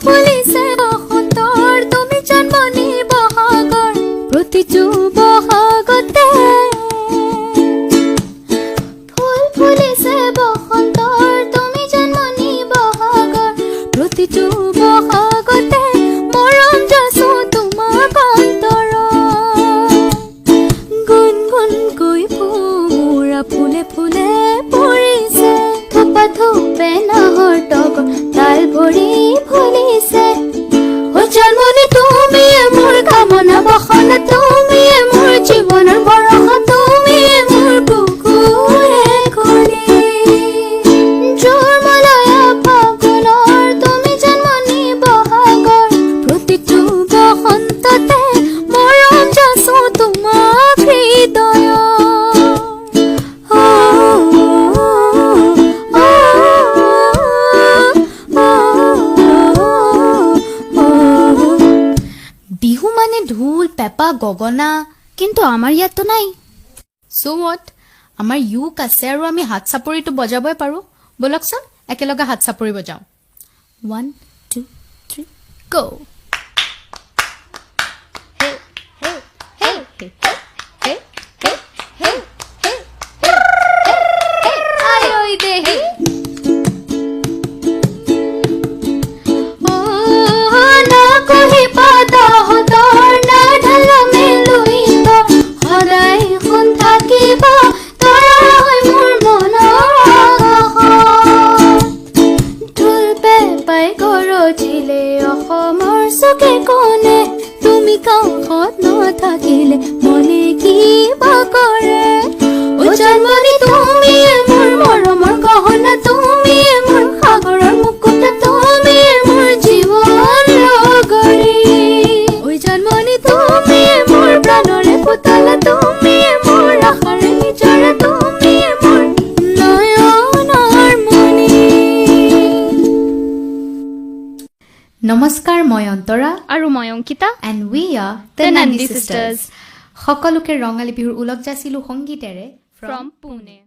ফুলিছে বসন্তৰ তুমি জন্মনি বহাগৰ প্ৰতিটো বহাগতে ফুল ফুলিছে বসন্তৰ তুমি জন্মনি বহাগৰ প্ৰতিটো বহাগতে মৰম যাচো তোমাক অন্তৰত গুণগুণকৈ ভোমোৰা ফুলে ফুলে পৰিছে থোপা থোপে নাহৰ তগৰ তাল ভৰি ফুলিছে ও জন্মনি তুমি মোৰ কামনা বসনা তুমি মোৰ জীৱনৰ বৰষা তুমি মোৰ বুকুৰে খনি জোৰ মলয়া ফাগুনৰ তুমি জন্মনি বহাগৰ প্ৰতিটো বসন্ততে মৰম যাচো তোমাক হৃদয়ত বিহু মানে ঢোল পেপা গগনা কিন্তু আমাৰ ইয়াততো নাই সো হোৱাট আমাৰ ইউক আছে আৰু আমি হাত চাপৰিটো বজাবই পাৰো বলকচোন একেলগে হাত চাপৰি বজাও 1 2 3 গো হে হে হে হে হে হে হে হে আয় ওই দে হে অসমৰ চুকে কোণে তুমি কাষত নাথাকিলে মনে কিবা কৰে ও জন্মনি তুমি মোৰ মৰমৰ গহনা তুমি মোৰ সাগৰৰ মুকুতা তুমি মোৰ জীৱন লগৰী ও জন্মনি তুমি মোৰ প্ৰাণৰে পুতলা তুমি মোৰ আশাৰে নিজৰা তুমি মোৰ নয়নৰ মণি নমস্কাৰ মই অন্তৰা আৰু মই Ankita and we are The Nandi Sisters. সকলোকে ৰঙালী বিহুৰ উলগ যাচিলো সংগীতেৰে from Pune.